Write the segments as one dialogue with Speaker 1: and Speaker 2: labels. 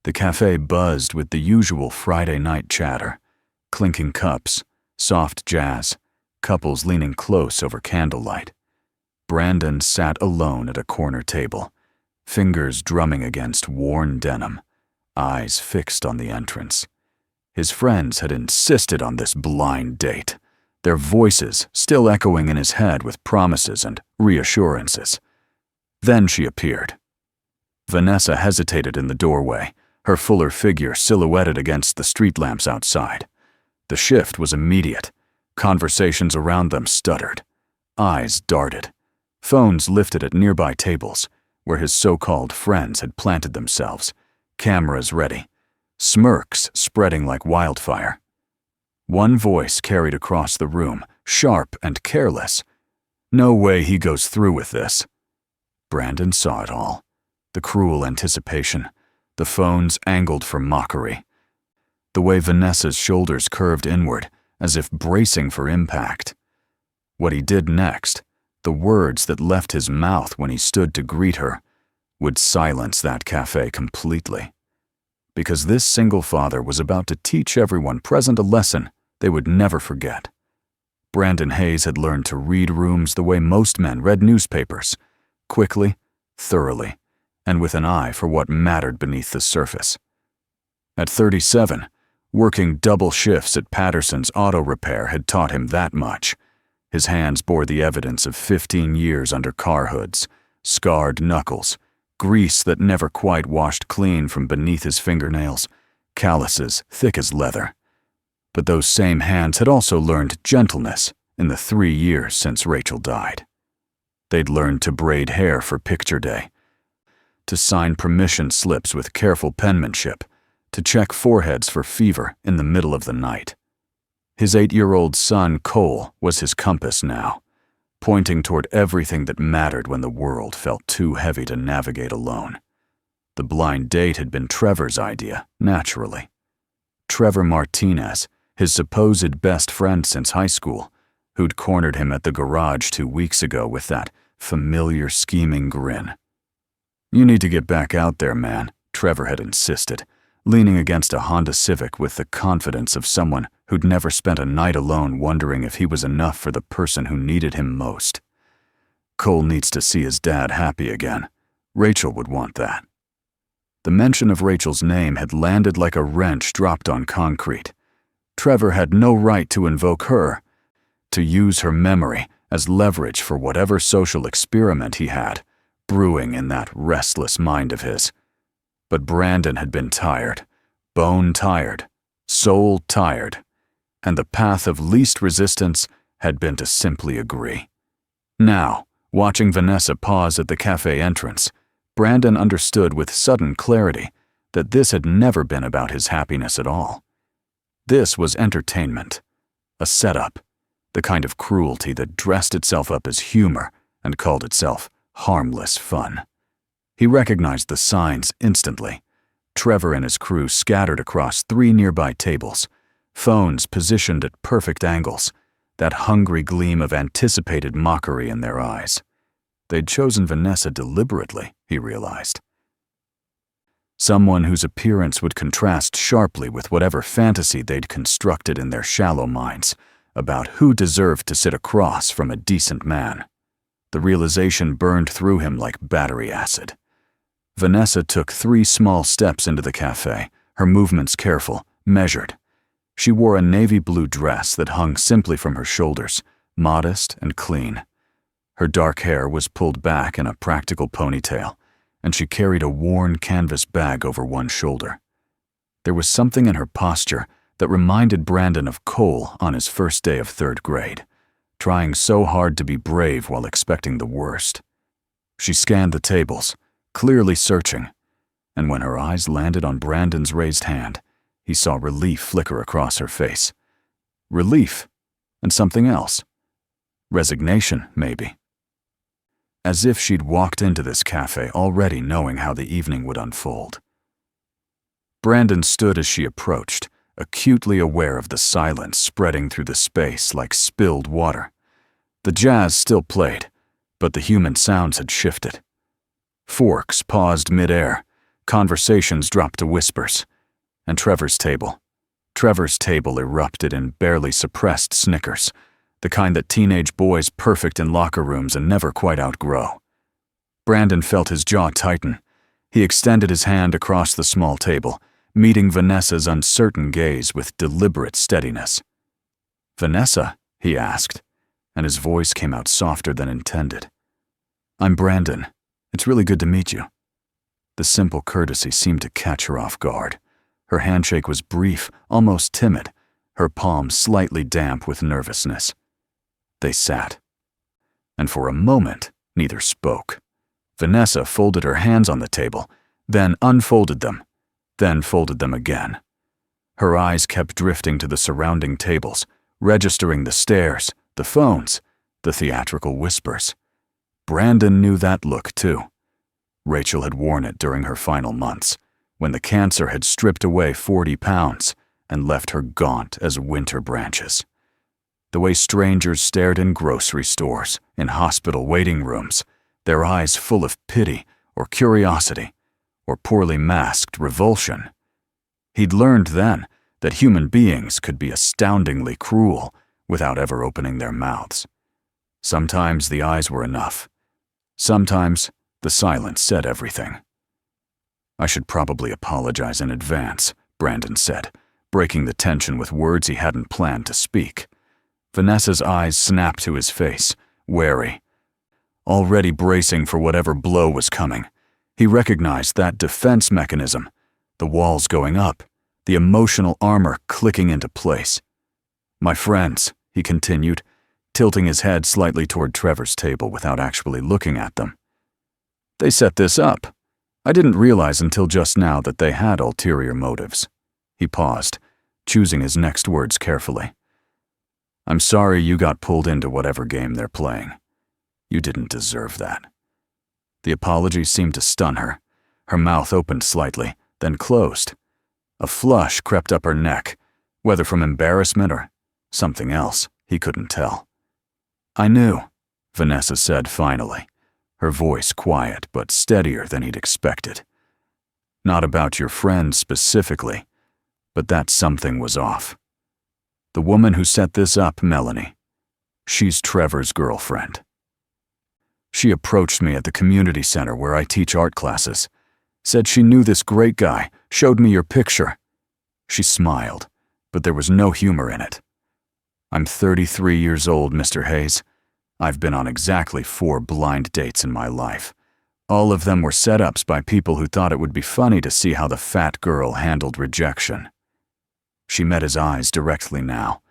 Speaker 1: The cafe buzzed with the usual Friday night chatter, clinking cups, soft jazz, couples leaning close over candlelight. Brandon sat alone at a corner table, fingers drumming against worn denim, eyes fixed on the entrance. His friends had insisted on this blind date, their voices still echoing in his head with promises and reassurances. Then she appeared. Vanessa hesitated in the doorway, her fuller figure silhouetted against the street lamps outside. The shift was immediate. Conversations around them stuttered. Eyes darted. Phones lifted at nearby tables, where his so-called friends had planted themselves, cameras ready, smirks spreading like wildfire. One voice carried across the room, sharp and careless. "No way he goes through with this." Brandon saw it all. The cruel anticipation, the phones angled for mockery, the way Vanessa's shoulders curved inward, as if bracing for impact. What he did next, the words that left his mouth when he stood to greet her, would silence that cafe completely. Because this single father was about to teach everyone present a lesson they would never forget. Brandon Hayes had learned to read rooms the way most men read newspapers, quickly, thoroughly, and with an eye for what mattered beneath the surface. At 37, working double shifts at Patterson's auto repair had taught him that much. His hands bore the evidence of 15 years under car hoods, scarred knuckles, grease that never quite washed clean from beneath his fingernails, calluses thick as leather. But those same hands had also learned gentleness in the 3 years since Rachel died. They'd learned to braid hair for picture day, to sign permission slips with careful penmanship, to check foreheads for fever in the middle of the night. His 8-year-old son, Cole, was his compass now, pointing toward everything that mattered when the world felt too heavy to navigate alone. The blind date had been Trevor's idea, naturally. Trevor Martinez, his supposed best friend since high school, who'd cornered him at the garage 2 weeks ago with that familiar scheming grin. "You need to get back out there, man," Trevor had insisted, leaning against a Honda Civic with the confidence of someone who'd never spent a night alone wondering if he was enough for the person who needed him most. "Cole needs to see his dad happy again. Rachel would want that." The mention of Rachel's name had landed like a wrench dropped on concrete. Trevor had no right to invoke her, to use her memory as leverage for whatever social experiment he had brewing in that restless mind of his. But Brandon had been tired, bone tired, soul tired, and the path of least resistance had been to simply agree. Now, watching Vanessa pause at the cafe entrance, Brandon understood with sudden clarity that this had never been about his happiness at all. This was entertainment, a setup, the kind of cruelty that dressed itself up as humor and called itself harmless fun. He recognized the signs instantly. Trevor and his crew scattered across 3 nearby tables, phones positioned at perfect angles, that hungry gleam of anticipated mockery in their eyes. They'd chosen Vanessa deliberately, he realized. Someone whose appearance would contrast sharply with whatever fantasy they'd constructed in their shallow minds about who deserved to sit across from a decent man. The realization burned through him like battery acid. Vanessa took 3 small steps into the cafe, her movements careful, measured. She wore a navy blue dress that hung simply from her shoulders, modest and clean. Her dark hair was pulled back in a practical ponytail, and she carried a worn canvas bag over one shoulder. There was something in her posture that reminded Brandon of Cole on his first day of 3rd grade, trying so hard to be brave while expecting the worst. She scanned the tables, clearly searching, and when her eyes landed on Brandon's raised hand, he saw relief flicker across her face. Relief, and something else. Resignation, maybe. As if she'd walked into this cafe already knowing how the evening would unfold. Brandon stood as she approached, acutely aware of the silence spreading through the space like spilled water. The jazz still played, but the human sounds had shifted. Forks paused mid-air, Conversations dropped to whispers. And Trevor's table. Trevor's table erupted in barely suppressed snickers, the kind that teenage boys perfect in locker rooms and never quite outgrow. Brandon felt his jaw tighten. He extended his hand across the small table, meeting Vanessa's uncertain gaze with deliberate steadiness. "Vanessa?" he asked, and his voice came out softer than intended. "I'm Brandon. It's really good to meet you." The simple courtesy seemed to catch her off guard. Her handshake was brief, almost timid, her palm slightly damp with nervousness. They sat. And for a moment, neither spoke. Vanessa folded her hands on the table, then unfolded them, then folded them again. Her eyes kept drifting to the surrounding tables, registering the stares, the phones, the theatrical whispers. Brandon knew that look too. Rachel had worn it during her final months, when the cancer had stripped away 40 pounds and left her gaunt as winter branches. The way strangers stared in grocery stores, in hospital waiting rooms, their eyes full of pity or curiosity or poorly masked revulsion. He'd learned then that human beings could be astoundingly cruel without ever opening their mouths. Sometimes the eyes were enough. Sometimes the silence said everything. "I should probably apologize in advance," Brandon said, breaking the tension with words he hadn't planned to speak. Vanessa's eyes snapped to his face, wary. Already bracing for whatever blow was coming, he recognized that defense mechanism, the walls going up, the emotional armor clicking into place. "My friends," he continued, tilting his head slightly toward Trevor's table without actually looking at them. "They set this up. I didn't realize until just now that they had ulterior motives." He paused, choosing his next words carefully. "I'm sorry you got pulled into whatever game they're playing. You didn't deserve that." The apology seemed to stun her. Her mouth opened slightly, then closed. A flush crept up her neck, whether from embarrassment or something else, he couldn't tell. "I knew," Vanessa said finally, her voice quiet but steadier than he'd expected. "Not about your friend specifically, but that something was off. The woman who set this up, Melanie, she's Trevor's girlfriend. She approached me at the community center where I teach art classes, said she knew this great guy, showed me your picture." She smiled, but there was no humor in it. "I'm 33 years old, Mr. Hayes. I've been on exactly 4 blind dates in my life. All of them were setups by people who thought it would be funny to see how the fat girl handled rejection." She met his eyes directly now,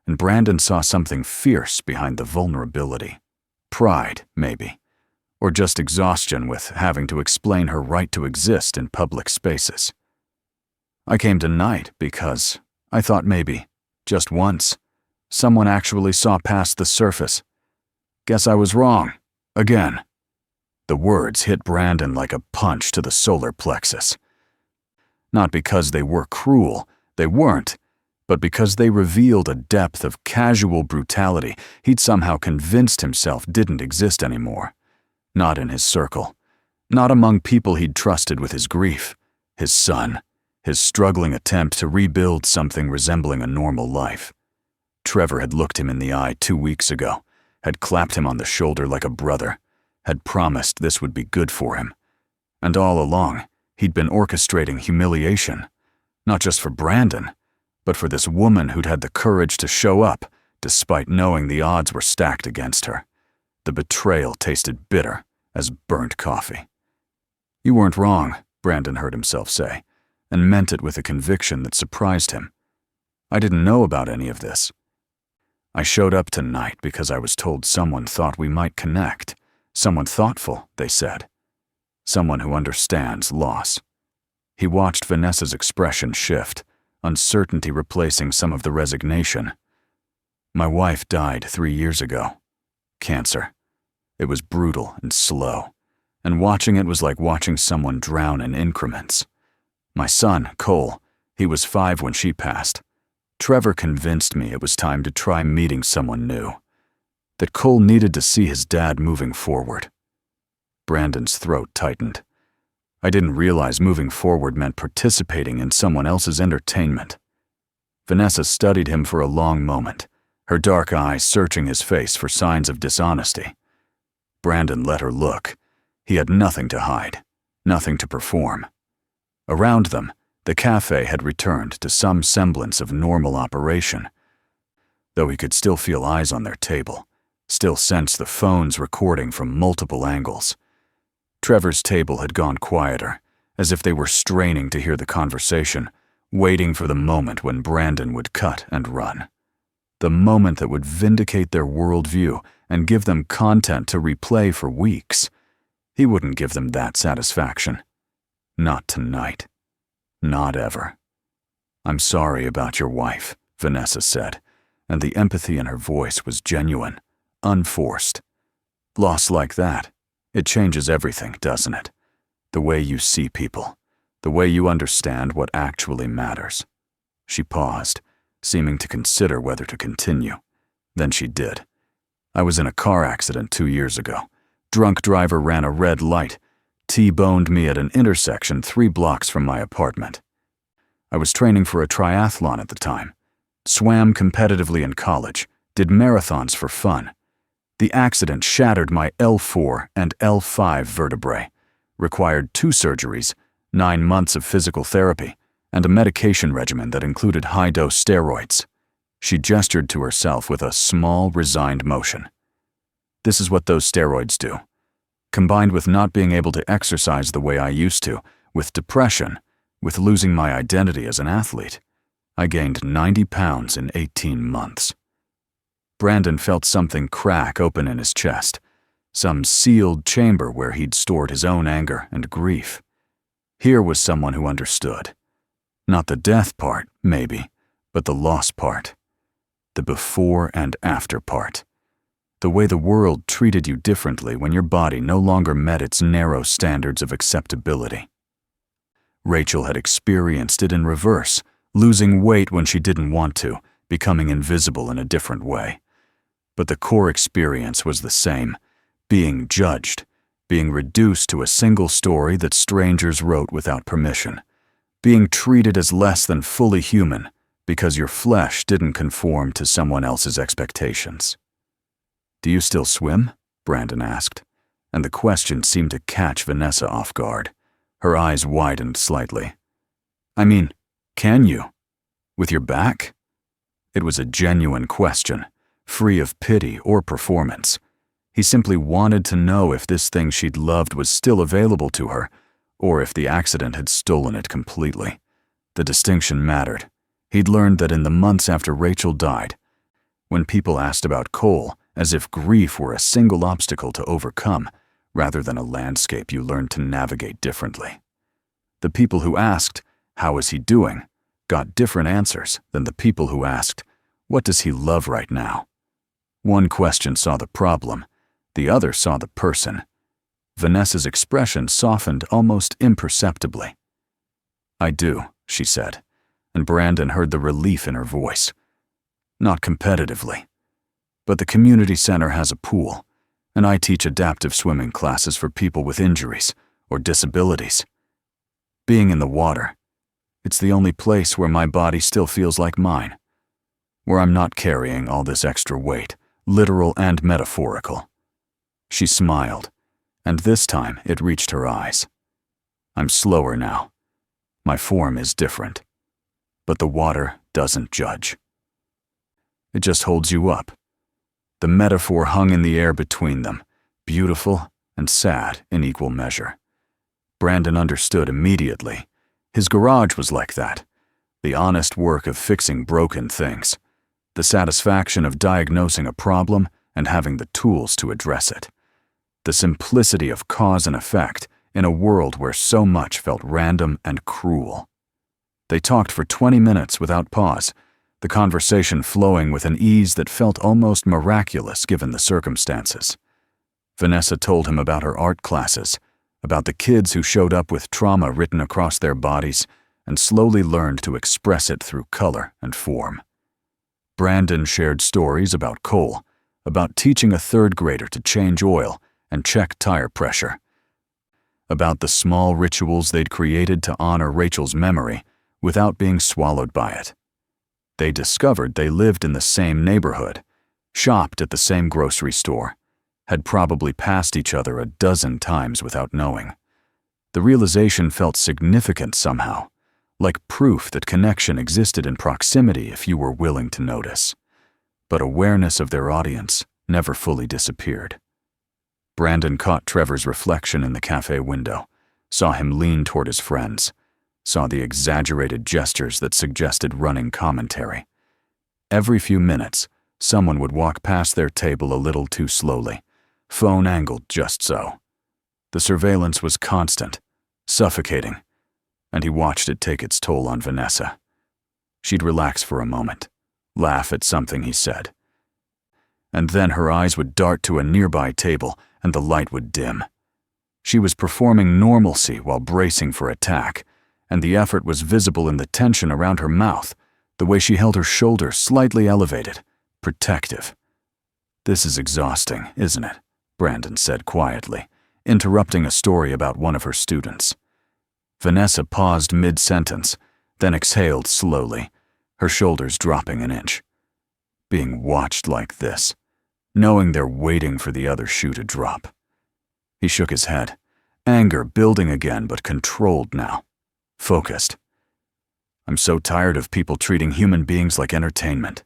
Speaker 1: and Brandon saw something fierce behind the vulnerability. Pride, maybe, or just exhaustion with having to explain her right to exist in public spaces. "I came tonight because I thought maybe, just once, someone actually saw past the surface. Guess I was wrong. Again." The words hit Brandon like a punch to the solar plexus. Not because they were cruel, they weren't, but because they revealed a depth of casual brutality he'd somehow convinced himself didn't exist anymore. Not in his circle. Not among people he'd trusted with his grief, his son, his struggling attempt to rebuild something resembling a normal life. Trevor had looked him in the eye 2 weeks ago, had clapped him on the shoulder like a brother, had promised this would be good for him. And all along, he'd been orchestrating humiliation, not just for Brandon, but for this woman who'd had the courage to show up despite knowing the odds were stacked against her. The betrayal tasted bitter as burnt coffee. "You weren't wrong," Brandon heard himself say, and meant it with a conviction that surprised him. "I didn't know about any of this. I showed up tonight because I was told someone thought we might connect. Someone thoughtful, they said. Someone who understands loss." He watched Vanessa's expression shift, uncertainty replacing some of the resignation. "My wife died 3 years ago. Cancer. It was brutal and slow, and watching it was like watching someone drown in increments. My son, Cole, he was 5 when she passed. Trevor convinced me it was time to try meeting someone new, that Cole needed to see his dad moving forward." Brandon's throat tightened. I didn't realize moving forward meant participating in someone else's entertainment. Vanessa studied him for a long moment, her dark eyes searching his face for signs of dishonesty. Brandon let her look. He had nothing to hide, nothing to perform. Around them, the cafe had returned to some semblance of normal operation, though he could still feel eyes on their table, still sense the phones recording from multiple angles. Trevor's table had gone quieter, as if they were straining to hear the conversation, waiting for the moment when Brandon would cut and run. The moment that would vindicate their worldview and give them content to replay for weeks. He wouldn't give them that satisfaction. Not tonight. Not ever. "I'm sorry about your wife," Vanessa said, and the empathy in her voice was genuine, unforced. Loss like that, it changes everything, doesn't it? The way you see people, the way you understand what actually matters. She paused, seeming to consider whether to continue. Then she did. "I was in a car accident 2 years ago. Drunk driver ran a red light, T-boned me at an intersection 3 blocks from my apartment. I was training for a triathlon at the time. Swam competitively in college, did marathons for fun. The accident shattered my L4 and L5 vertebrae, required 2 surgeries, 9 months of physical therapy, and a medication regimen that included high-dose steroids." She gestured to herself with a small, resigned motion. "This is what those steroids do. Combined with not being able to exercise the way I used to, with depression, with losing my identity as an athlete, I gained 90 pounds in 18 months. Brandon felt something crack open in his chest, some sealed chamber where he'd stored his own anger and grief. Here was someone who understood. Not the death part, maybe, but the loss part. The before and after part. The way the world treated you differently when your body no longer met its narrow standards of acceptability. Rachel had experienced it in reverse, losing weight when she didn't want to, becoming invisible in a different way. But the core experience was the same, being judged, being reduced to a single story that strangers wrote without permission, being treated as less than fully human because your flesh didn't conform to someone else's expectations. "Do you still swim?" Brandon asked, and the question seemed to catch Vanessa off guard. Her eyes widened slightly. "I mean, can you? With your back?" It was a genuine question, free of pity or performance. He simply wanted to know if this thing she'd loved was still available to her, or if the accident had stolen it completely. The distinction mattered. He'd learned that in the months after Rachel died, when people asked about Cole, as if grief were a single obstacle to overcome, rather than a landscape you learned to navigate differently. The people who asked, "How is he doing?" got different answers than the people who asked, "What does he love right now?" One question saw the problem, the other saw the person. Vanessa's expression softened almost imperceptibly. "I do," she said, and Brandon heard the relief in her voice. "Not competitively. But the community center has a pool, and I teach adaptive swimming classes for people with injuries or disabilities. Being in the water, it's the only place where my body still feels like mine, where I'm not carrying all this extra weight, literal and metaphorical." She smiled, and this time it reached her eyes. "I'm slower now. My form is different. But the water doesn't judge. It just holds you up." The metaphor hung in the air between them, beautiful and sad in equal measure. Brandon understood immediately. His garage was like that. The honest work of fixing broken things. The satisfaction of diagnosing a problem and having the tools to address it. The simplicity of cause and effect in a world where so much felt random and cruel. They talked for 20 minutes without pause, the conversation flowing with an ease that felt almost miraculous given the circumstances. Vanessa told him about her art classes, about the kids who showed up with trauma written across their bodies and slowly learned to express it through color and form. Brandon shared stories about Cole, about teaching a 3rd grader to change oil and check tire pressure, about the small rituals they'd created to honor Rachel's memory without being swallowed by it. They discovered they lived in the same neighborhood, shopped at the same grocery store, had probably passed each other a dozen times without knowing. The realization felt significant somehow, like proof that connection existed in proximity if you were willing to notice. But awareness of their audience never fully disappeared. Brandon caught Trevor's reflection in the cafe window, saw him lean toward his friends, saw the exaggerated gestures that suggested running commentary. Every few minutes, someone would walk past their table a little too slowly, phone angled just so. The surveillance was constant, suffocating, and he watched it take its toll on Vanessa. She'd relax for a moment, laugh at something he said, and then her eyes would dart to a nearby table and the light would dim. She was performing normalcy while bracing for attack, and the effort was visible in the tension around her mouth, the way she held her shoulders slightly elevated, protective. "This is exhausting, isn't it?" Brandon said quietly, interrupting a story about one of her students. Vanessa paused mid-sentence, then exhaled slowly, her shoulders dropping an inch. Being watched like this, knowing they're waiting for the other shoe to drop. He shook his head, anger building again but controlled now, focused. "I'm so tired of people treating human beings like entertainment.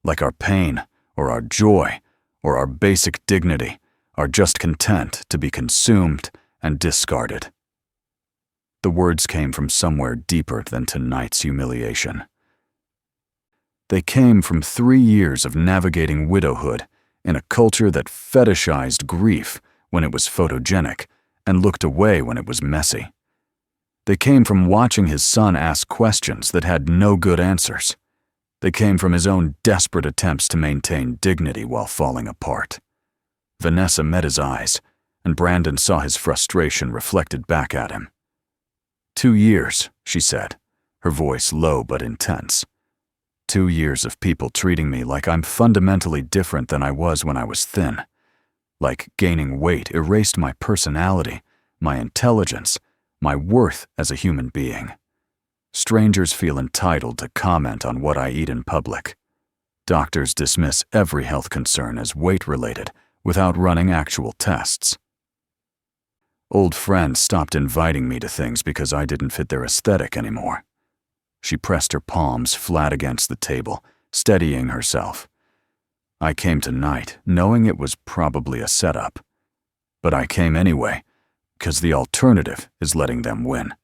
Speaker 1: Like our pain, or our joy, or our basic dignity are just content to be consumed and discarded." The words came from somewhere deeper than tonight's humiliation. They came from 3 years of navigating widowhood in a culture that fetishized grief when it was photogenic and looked away when it was messy. They came from watching his son ask questions that had no good answers. They came from his own desperate attempts to maintain dignity while falling apart. Vanessa met his eyes, and Brandon saw his frustration reflected back at him. 2 years, she said, her voice low but intense. 2 years of people treating me like I'm fundamentally different than I was when I was thin. Like gaining weight erased my personality, my intelligence, my worth as a human being. Strangers feel entitled to comment on what I eat in public. Doctors dismiss every health concern as weight-related without running actual tests. Old friends stopped inviting me to things because I didn't fit their aesthetic anymore. She pressed her palms flat against the table, steadying herself. I came tonight knowing it was probably a setup. But I came anyway, because the alternative is letting them win.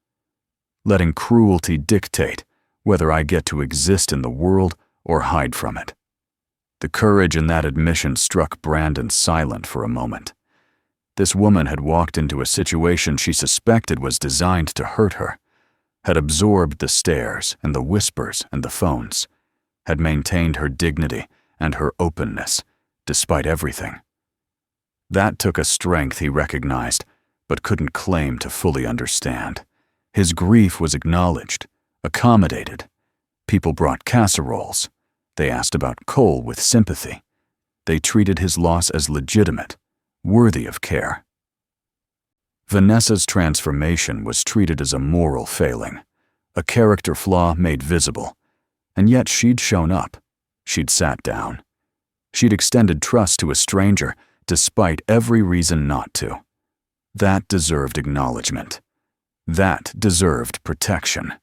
Speaker 1: Letting cruelty dictate whether I get to exist in the world or hide from it. The courage in that admission struck Brandon silent for a moment. This woman had walked into a situation she suspected was designed to hurt her, had absorbed the stares and the whispers and the phones, had maintained her dignity and her openness, despite everything. That took a strength he recognized, but couldn't claim to fully understand. His grief was acknowledged, accommodated. People brought casseroles. They asked about Cole with sympathy. They treated his loss as legitimate, worthy of care. Vanessa's transformation was treated as a moral failing, a character flaw made visible, and yet she'd shown up. She'd sat down. She'd extended trust to a stranger despite every reason not to. That deserved acknowledgement. That deserved protection.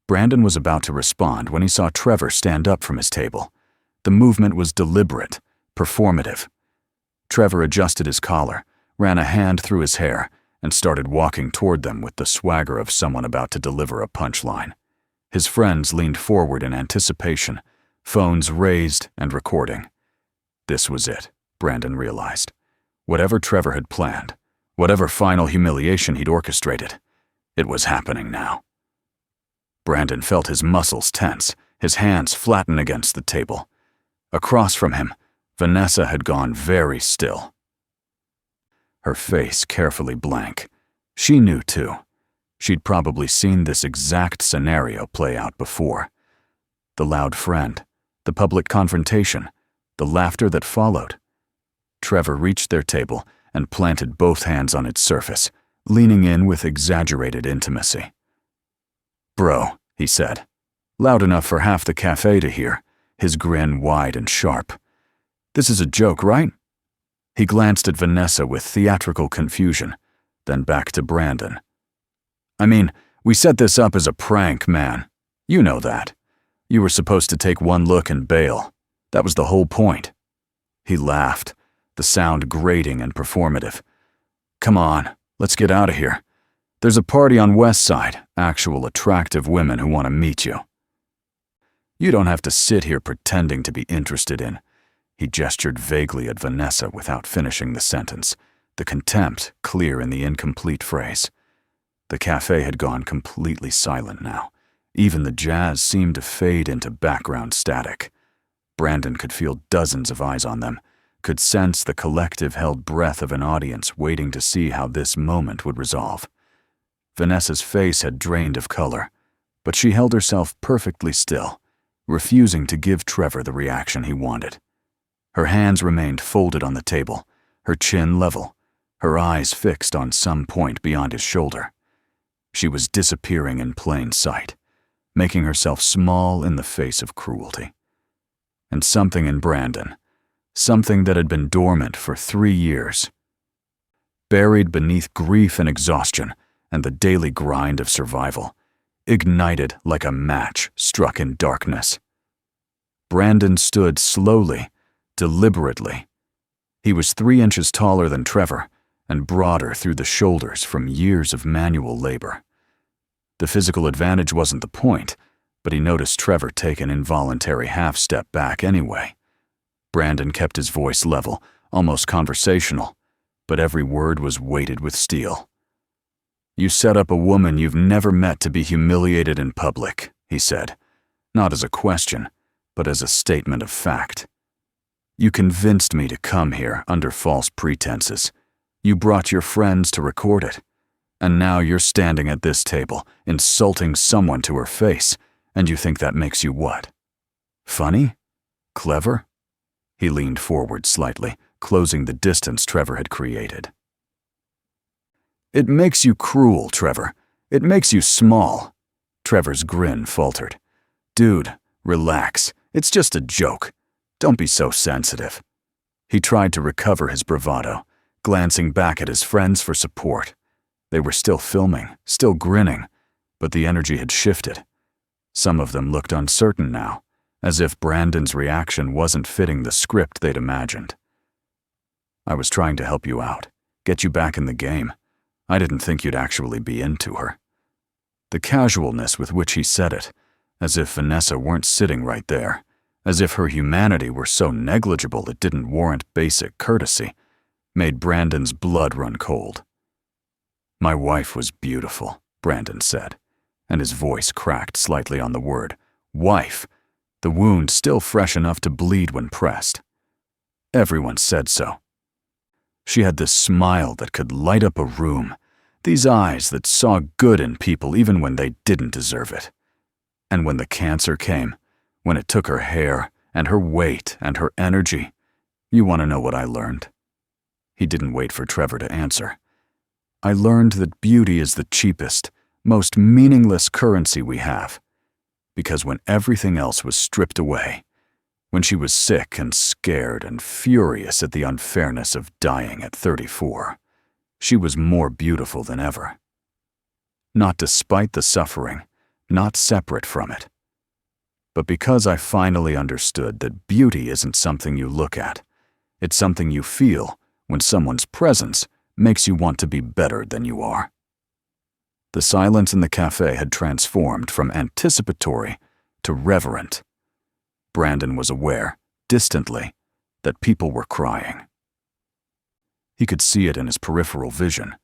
Speaker 1: Brandon was about to respond when he saw Trevor stand up from his table. The movement was deliberate, performative. Trevor adjusted his collar, ran a hand through his hair, and started walking toward them with the swagger of someone about to deliver a punchline. His friends leaned forward in anticipation, phones raised and recording. This was it, Brandon realized. Whatever Trevor had planned, whatever final humiliation he'd orchestrated, it was happening now. Brandon felt his muscles tense, his hands flatten against the table. Across from him, Vanessa had gone very still. Her face carefully blank. She knew too. She'd probably seen this exact scenario play out before. The loud friend, the public confrontation, the laughter that followed. Trevor reached their table and planted both hands on its surface, leaning in with exaggerated intimacy. "Bro," he said, loud enough for half the cafe to hear, his grin wide and sharp. "This is a joke, right?" He glanced at Vanessa with theatrical confusion, then back to Brandon. "I mean, we set this up as a prank, man. You know that. You were supposed to take one look and bail. That was the whole point." He laughed, the sound grating and performative. "Come on, let's get out of here. There's a party on West Side, actual attractive women who want to meet you. You don't have to sit here pretending to be interested in." He gestured vaguely at Vanessa without finishing the sentence, the contempt clear in the incomplete phrase. The cafe had gone completely silent now. Even the jazz seemed to fade into background static. Brandon could feel dozens of eyes on them, could sense the collective held breath of an audience waiting to see how this moment would resolve. Vanessa's face had drained of color, but she held herself perfectly still, refusing to give Trevor the reaction he wanted. Her hands remained folded on the table, her chin level, her eyes fixed on some point beyond his shoulder. She was disappearing in plain sight, making herself small in the face of cruelty. And something in Brandon, something that had been dormant for 3 years, buried beneath grief and exhaustion and the daily grind of survival, ignited like a match struck in darkness. Brandon stood slowly, deliberately. He was 3 inches taller than Trevor and broader through the shoulders from years of manual labor. The physical advantage wasn't the point, but he noticed Trevor take an involuntary half-step back anyway. Brandon kept his voice level, almost conversational, but every word was weighted with steel. "You set up a woman you've never met to be humiliated in public," he said, not as a question, but as a statement of fact. "You convinced me to come here under false pretenses. You brought your friends to record it. And now you're standing at this table, insulting someone to her face, and you think that makes you what? Funny? Clever?" He leaned forward slightly, closing the distance Trevor had created. "It makes you cruel, Trevor. It makes you small." Trevor's grin faltered. "Dude, relax. It's just a joke. Don't be so sensitive." He tried to recover his bravado, glancing back at his friends for support. They were still filming, still grinning, but the energy had shifted. Some of them looked uncertain now, as if Brandon's reaction wasn't fitting the script they'd imagined. "I was trying to help you out, get you back in the game. I didn't think you'd actually be into her." The casualness with which he said it, as if Vanessa weren't sitting right there, as if her humanity were so negligible it didn't warrant basic courtesy, made Brandon's blood run cold. "My wife was beautiful," Brandon said, and his voice cracked slightly on the word wife, the wound still fresh enough to bleed when pressed. Everyone said so. She had this smile that could light up a room, these eyes that saw good in people even when they didn't deserve it. And when the cancer came, when it took her hair and her weight and her energy, you want to know what I learned? He didn't wait for Trevor to answer. "I learned that beauty is the cheapest, most meaningless currency we have. Because when everything else was stripped away, when she was sick and scared and furious at the unfairness of dying at 34, she was more beautiful than ever. Not despite the suffering, not separate from it. But because I finally understood that beauty isn't something you look at, it's something you feel when someone's presence makes you want to be better than you are." The silence in the cafe had transformed from anticipatory to reverent. Brandon was aware, distantly, that people were crying. He could see it in his peripheral vision,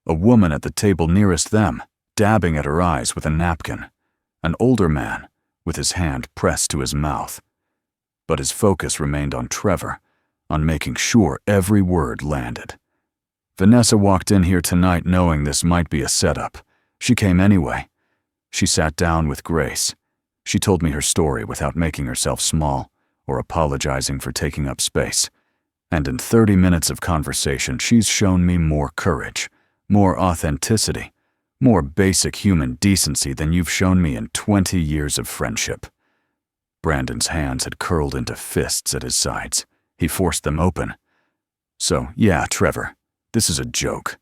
Speaker 1: a woman at the table nearest them, dabbing at her eyes with a napkin, an older man with his hand pressed to his mouth. But his focus remained on Trevor, on making sure every word landed. Vanessa walked in here tonight knowing this might be a setup. She came anyway. She sat down with grace. She told me her story without making herself small or apologizing for taking up space. And in 30 minutes of conversation, she's shown me more courage, more authenticity, more basic human decency than you've shown me in 20 years of friendship." Brandon's hands had curled into fists at his sides. He forced them open. "So, yeah, Trevor, this is a joke,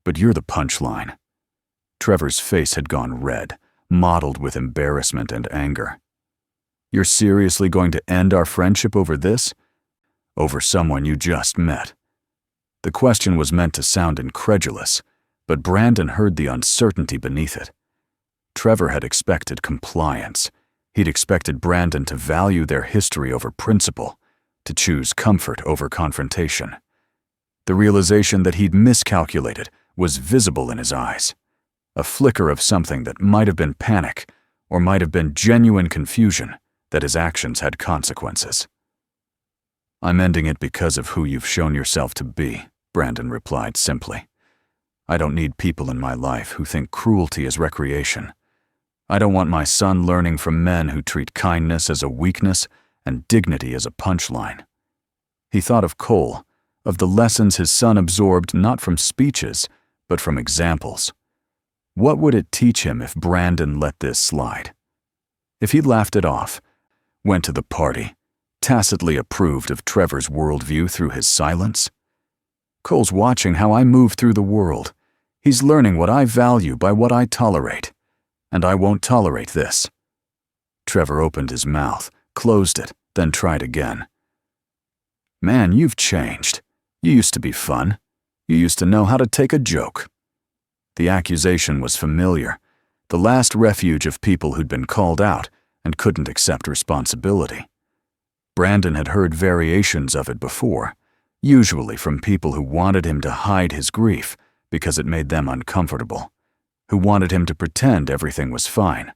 Speaker 1: but you're the punchline." Trevor's face had gone red, mottled with embarrassment and anger. "You're seriously going to end our friendship over this? Over someone you just met?" The question was meant to sound incredulous, but Brandon heard the uncertainty beneath it. Trevor had expected compliance. He'd expected Brandon to value their history over principle, to choose comfort over confrontation. The realization that he'd miscalculated was visible in his eyes. A flicker of something that might have been panic or might have been genuine confusion that his actions had consequences. "I'm ending it because of who you've shown yourself to be," Brandon replied simply. "I don't need people in my life who think cruelty is recreation. I don't want my son learning from men who treat kindness as a weakness and dignity as a punchline." He thought of Cole, of the lessons his son absorbed not from speeches, but from examples. What would it teach him if Brandon let this slide? If he laughed it off, went to the party, tacitly approved of Trevor's worldview through his silence? "Cole's watching how I move through the world. He's learning what I value by what I tolerate, and I won't tolerate this." Trevor opened his mouth, closed it, then tried again. "Man, you've changed. You used to be fun. You used to know how to take a joke." The accusation was familiar, the last refuge of people who'd been called out and couldn't accept responsibility. Brandon had heard variations of it before, usually from people who wanted him to hide his grief because it made them uncomfortable, who wanted him to pretend everything was fine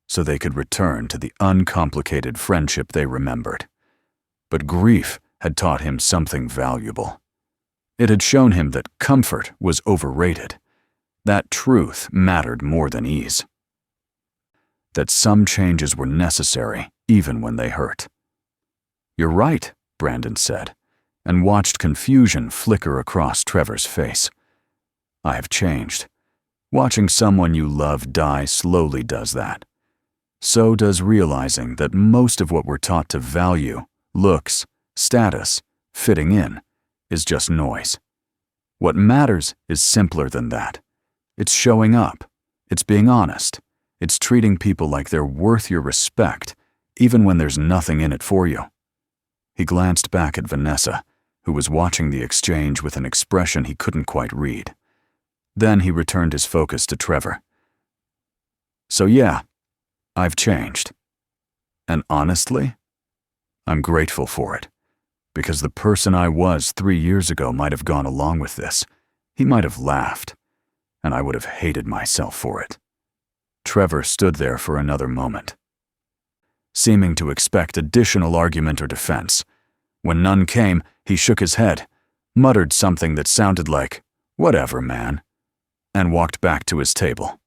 Speaker 1: so they could return to the uncomplicated friendship they remembered. But grief had taught him something valuable. It had shown him that comfort was overrated, that truth mattered more than ease, that some changes were necessary even when they hurt. "You're right," Brandon said, and watched confusion flicker across Trevor's face. "I have changed. Watching someone you love die slowly does that. So does realizing that most of what we're taught to value, looks, status, fitting in, is just noise. What matters is simpler than that. It's showing up. It's being honest. It's treating people like they're worth your respect, even when there's nothing in it for you." He glanced back at Vanessa, who was watching the exchange with an expression he couldn't quite read. Then he returned his focus to Trevor. "So yeah, I've changed. And honestly, I'm grateful for it, because the person I was 3 years ago might have gone along with this. He might have laughed, and I would have hated myself for it." Trevor stood there for another moment, seeming to expect additional argument or defense. When none came, he shook his head, muttered something that sounded like, "Whatever, man," and walked back to his table.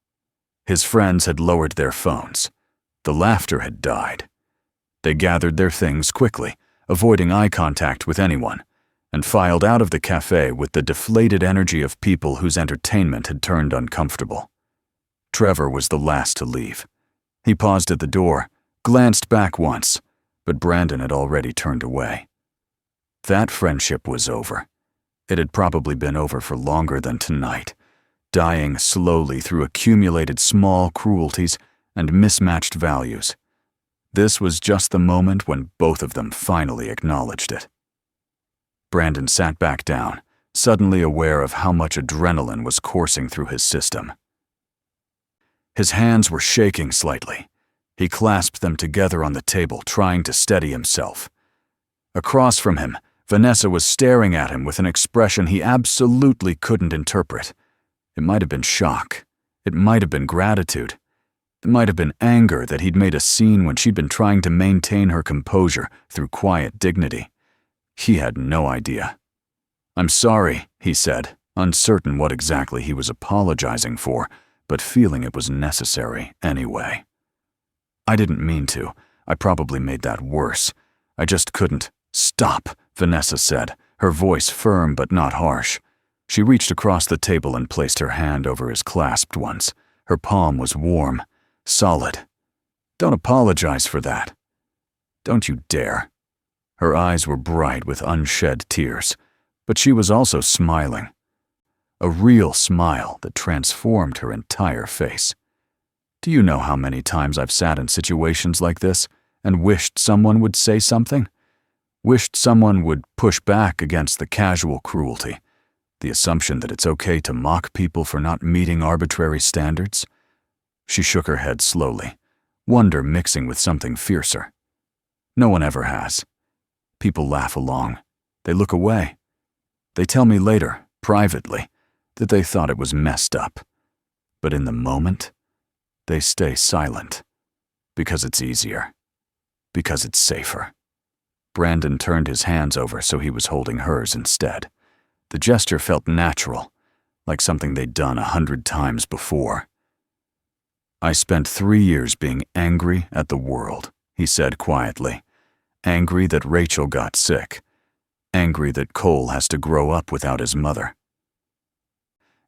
Speaker 1: His friends had lowered their phones. The laughter had died. They gathered their things quickly, avoiding eye contact with anyone, and filed out of the cafe with the deflated energy of people whose entertainment had turned uncomfortable. Trevor was the last to leave. He paused at the door, glanced back once, but Brandon had already turned away. That friendship was over. It had probably been over for longer than tonight, dying slowly through accumulated small cruelties and mismatched values. This was just the moment when both of them finally acknowledged it. Brandon sat back down, suddenly aware of how much adrenaline was coursing through his system. His hands were shaking slightly. He clasped them together on the table, trying to steady himself. Across from him, Vanessa was staring at him with an expression he absolutely couldn't interpret. It might have been shock. It might have been gratitude. It might have been anger that he'd made a scene when she'd been trying to maintain her composure through quiet dignity. He had no idea. "I'm sorry," he said, uncertain what exactly he was apologizing for, but feeling it was necessary anyway. "I didn't mean to. I probably made that worse. I just couldn't." "Stop," Vanessa said, her voice firm but not harsh. She reached across the table and placed her hand over his clasped ones. Her palm was warm, solid. "Don't apologize for that. Don't you dare." Her eyes were bright with unshed tears, but she was also smiling. A real smile that transformed her entire face. Do you know how many times I've sat in situations like this and wished someone would say something? Wished someone would push back against the casual cruelty, the assumption that it's okay to mock people for not meeting arbitrary standards? She shook her head slowly, wonder mixing with something fiercer. No one ever has. People laugh along. They look away. They tell me later, privately, that they thought it was messed up. But in the moment, they stay silent. Because it's easier. Because it's safer. Brandon turned his hands over so he was holding hers instead. The gesture felt natural, like something they'd done 100 times before. "I spent 3 years being angry at the world," he said quietly. "Angry that Rachel got sick. Angry that Cole has to grow up without his mother.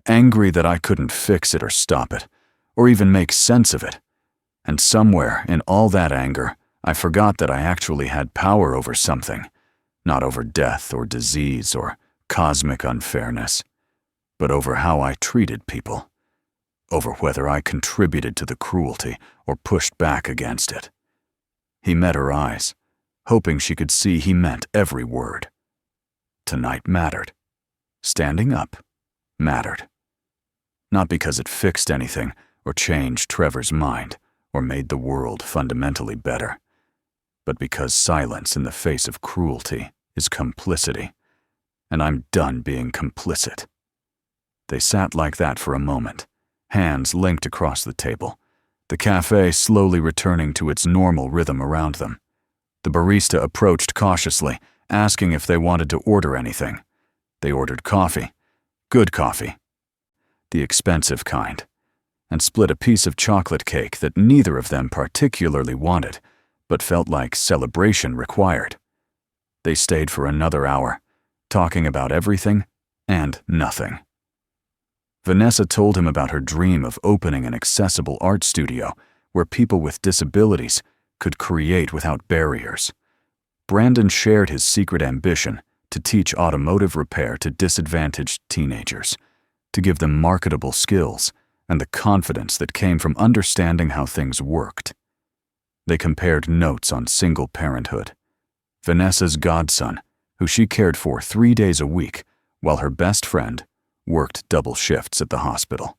Speaker 1: Angry that I couldn't fix it or stop it, or even make sense of it. And somewhere in all that anger, I forgot that I actually had power over something, not over death or disease or cosmic unfairness, but over how I treated people, over whether I contributed to the cruelty or pushed back against it." He met her eyes, hoping she could see he meant every word. Tonight mattered. Standing up mattered. Not because it fixed anything or changed Trevor's mind or made the world fundamentally better, but because silence in the face of cruelty is complicity, and I'm done being complicit. They sat like that for a moment, hands linked across the table, the cafe slowly returning to its normal rhythm around them. The barista approached cautiously, asking if they wanted to order anything. They ordered coffee, good coffee, the expensive kind, and split a piece of chocolate cake that neither of them particularly wanted, but felt like celebration required. They stayed for another hour, talking about everything and nothing. Vanessa told him about her dream of opening an accessible art studio where people with disabilities could create without barriers. Brandon shared his secret ambition to teach automotive repair to disadvantaged teenagers, to give them marketable skills and the confidence that came from understanding how things worked. They compared notes on single parenthood. Vanessa's godson, who she cared for 3 days a week, while her best friend worked double shifts at the hospital.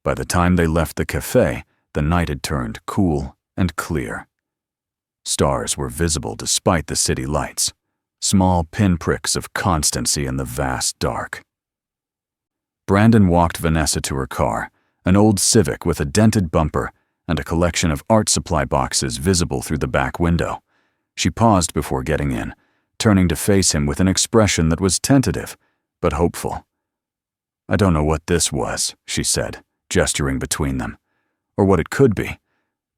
Speaker 1: By the time they left the cafe, the night had turned cool and clear. Stars were visible despite the city lights, small pinpricks of constancy in the vast dark. Brandon walked Vanessa to her car, an old Civic with a dented bumper and a collection of art supply boxes visible through the back window. She paused before getting in, turning to face him with an expression that was tentative, but hopeful. "I don't know what this was," she said, gesturing between them, "or what it could be,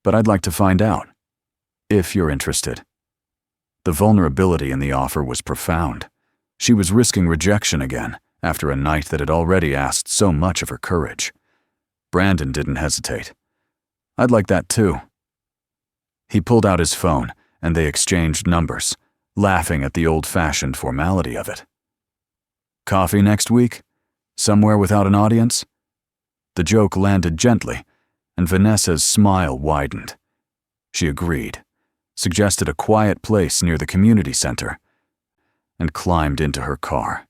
Speaker 1: but I'd like to find out, if you're interested." The vulnerability in the offer was profound. She was risking rejection again, after a night that had already asked so much of her courage. Brandon didn't hesitate. "I'd like that too." He pulled out his phone, and they exchanged numbers, laughing at the old-fashioned formality of it. "Coffee next week? Somewhere without an audience?" The joke landed gently, and Vanessa's smile widened. She agreed, suggested a quiet place near the community center, and climbed into her car.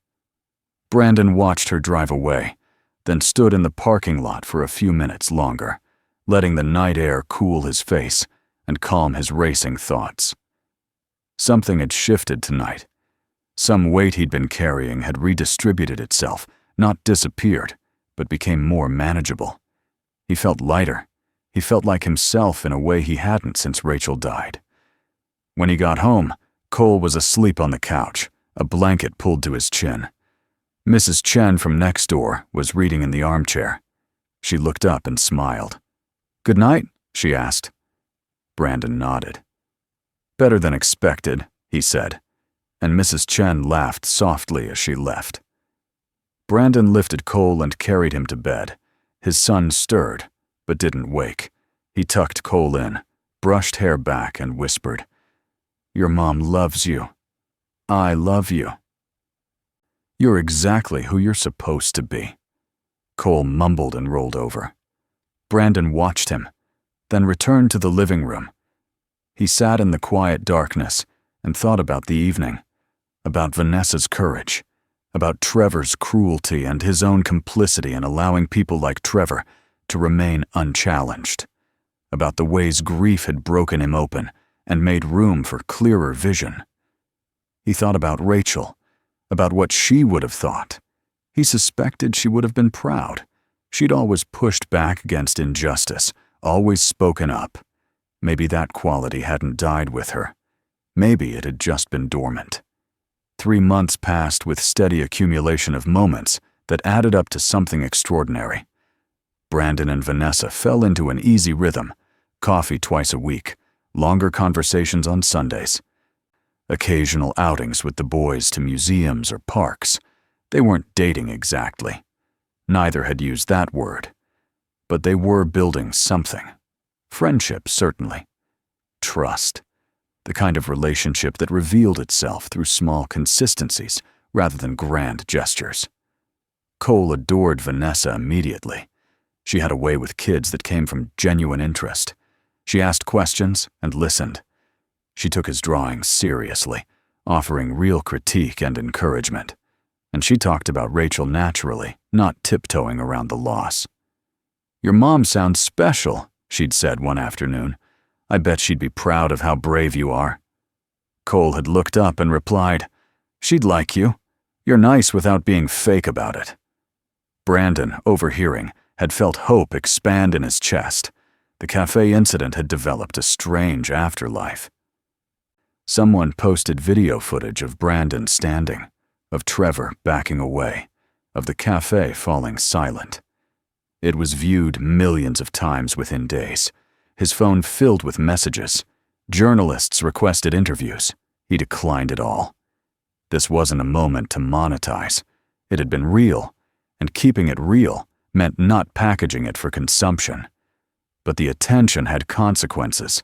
Speaker 1: Brandon watched her drive away, then stood in the parking lot for a few minutes longer, letting the night air cool his face and calm his racing thoughts. Something had shifted tonight. Some weight he'd been carrying had redistributed itself, not disappeared, but became more manageable. He felt lighter. He felt like himself in a way he hadn't since Rachel died. When he got home, Cole was asleep on the couch, a blanket pulled to his chin. Mrs. Chen from next door was reading in the armchair. She looked up and smiled. "Good night?" she asked. Brandon nodded. "Better than expected," he said, and Mrs. Chen laughed softly as she left. Brandon lifted Cole and carried him to bed. His son stirred, but didn't wake. He tucked Cole in, brushed hair back, and whispered, "Your mom loves you. I love you. You're exactly who you're supposed to be." Cole mumbled and rolled over. Brandon watched him, then returned to the living room. He sat in the quiet darkness and thought about the evening, about Vanessa's courage, about Trevor's cruelty and his own complicity in allowing people like Trevor to remain unchallenged, about the ways grief had broken him open and made room for clearer vision. He thought about Rachel, about what she would have thought. He suspected she would have been proud. She'd always pushed back against injustice, always spoken up. Maybe that quality hadn't died with her. Maybe it had just been dormant. 3 months passed with steady accumulation of moments that added up to something extraordinary. Brandon and Vanessa fell into an easy rhythm: coffee twice a week, longer conversations on Sundays, occasional outings with the boys to museums or parks. They weren't dating exactly. Neither had used that word. But they were building something. Friendship, certainly. Trust. The kind of relationship that revealed itself through small consistencies rather than grand gestures. Cole adored Vanessa immediately. She had a way with kids that came from genuine interest. She asked questions and listened. She took his drawings seriously, offering real critique and encouragement. And she talked about Rachel naturally, not tiptoeing around the loss. "Your mom sounds special," she'd said one afternoon. "I bet she'd be proud of how brave you are." Cole had looked up and replied, "She'd like you. You're nice without being fake about it." Brandon, overhearing, had felt hope expand in his chest. The cafe incident had developed a strange afterlife. Someone posted video footage of Brandon standing, of Trevor backing away, of the cafe falling silent. It was viewed millions of times within days. His phone filled with messages. Journalists requested interviews. He declined it all. This wasn't a moment to monetize. It had been real, and keeping it real meant not packaging it for consumption. But the attention had consequences.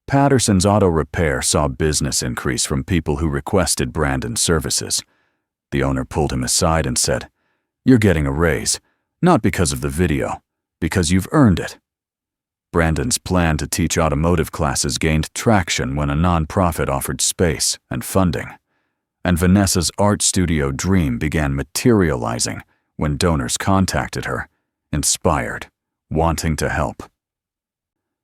Speaker 1: Patterson's Auto Repair saw business increase from people who requested Brandon's services. The owner pulled him aside and said, "You're getting a raise, not because of the video, because you've earned it." Brandon's plan to teach automotive classes gained traction when a nonprofit offered space and funding. And Vanessa's art studio dream began materializing when donors contacted her, inspired, wanting to help.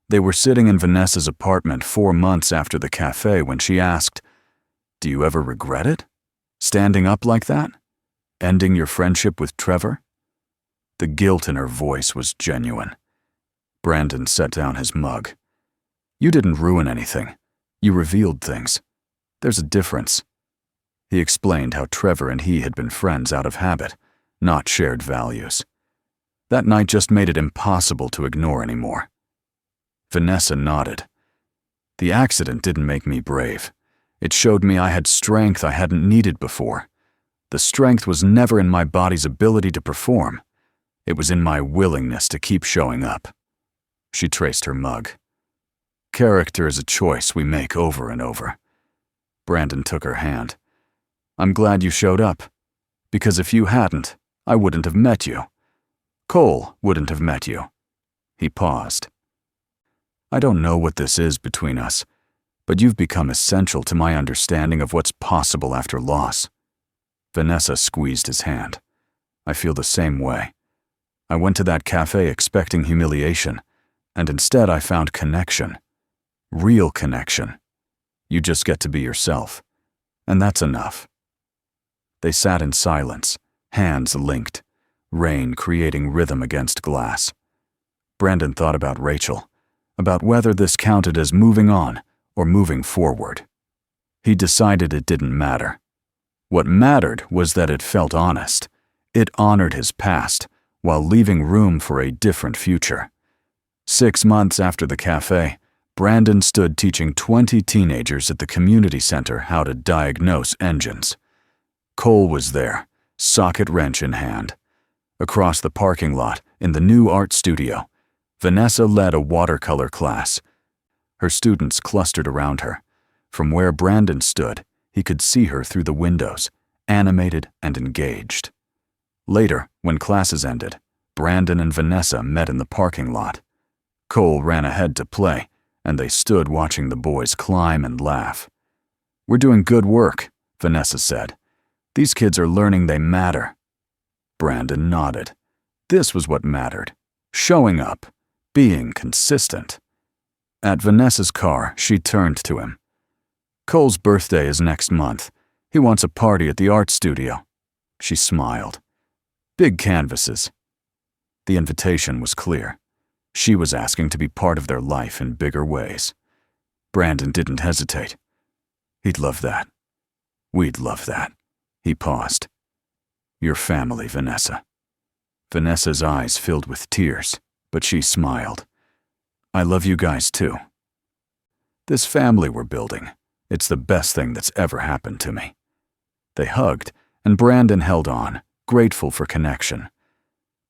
Speaker 1: They were sitting in Vanessa's apartment 4 months after the cafe when she asked, "Do you ever regret it? Standing up like that? Ending your friendship with Trevor?" The guilt in her voice was genuine. Brandon set down his mug. "You didn't ruin anything. You revealed things. There's a difference." He explained how Trevor and he had been friends out of habit, not shared values. That night just made it impossible to ignore anymore. Vanessa nodded. "The accident didn't make me brave. It showed me I had strength I hadn't needed before. The strength was never in my body's ability to perform. It was in my willingness to keep showing up." She traced her mug. "Character is a choice we make over and over." Brandon took her hand. "I'm glad you showed up, because if you hadn't, I wouldn't have met you. Cole wouldn't have met you." He paused. "I don't know what this is between us, but you've become essential to my understanding of what's possible after loss." Vanessa squeezed his hand. "I feel the same way. I went to that cafe expecting humiliation, and instead I found connection. Real connection. You just get to be yourself, and that's enough." They sat in silence, hands linked, rain creating rhythm against glass. Brandon thought about Rachel, about whether this counted as moving on or moving forward. He decided it didn't matter. What mattered was that it felt honest. It honored his past while leaving room for a different future. 6 months after the cafe, Brandon stood teaching 20 teenagers at the community center how to diagnose engines. Cole was there, socket wrench in hand. Across the parking lot, in the new art studio, Vanessa led a watercolor class. Her students clustered around her. From where Brandon stood, he could see her through the windows, animated and engaged. Later, when classes ended, Brandon and Vanessa met in the parking lot. Cole ran ahead to play, and they stood watching the boys climb and laugh. "We're doing good work," Vanessa said. "These kids are learning they matter." Brandon nodded. This was what mattered. Showing up. Being consistent. At Vanessa's car, she turned to him. "Cole's birthday is next month. He wants a party at the art studio." She smiled. "Big canvases." The invitation was clear. She was asking to be part of their life in bigger ways. Brandon didn't hesitate. "He'd love that. We'd love that." He paused. "Your family, Vanessa." Vanessa's eyes filled with tears, but she smiled. "I love you guys too. This family we're building, it's the best thing that's ever happened to me." They hugged, and Brandon held on, grateful for connection.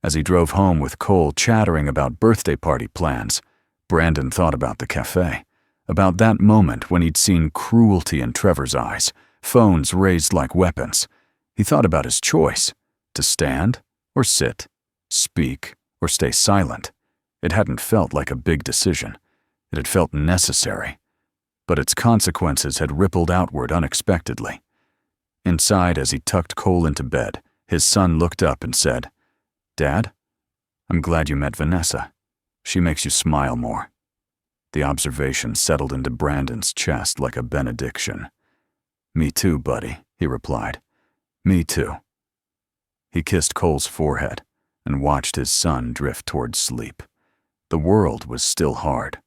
Speaker 1: As he drove home with Cole chattering about birthday party plans, Brandon thought about the cafe, about that moment when he'd seen cruelty in Trevor's eyes, phones raised like weapons. He thought about his choice, to stand or sit, speak or stay silent. It hadn't felt like a big decision. It had felt necessary. But its consequences had rippled outward unexpectedly. Inside, as he tucked Cole into bed, his son looked up and said, "Dad, I'm glad you met Vanessa. She makes you smile more." The observation settled into Brandon's chest like a benediction. "Me too, buddy," he replied. "Me too." He kissed Cole's forehead and watched his son drift toward sleep. The world was still hard.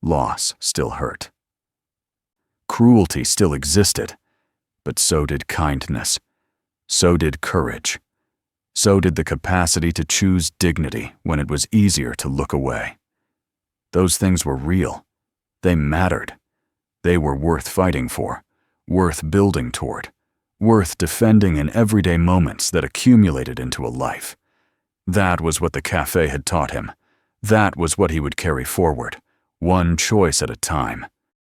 Speaker 1: Loss still hurt. Cruelty still existed, but so did kindness. So did courage. So did the capacity to choose dignity when it was easier to look away. Those things were real. They mattered. They were worth fighting for, worth building toward, worth defending in everyday moments that accumulated into a life. That was what the cafe had taught him. That was what he would carry forward, one choice at a time,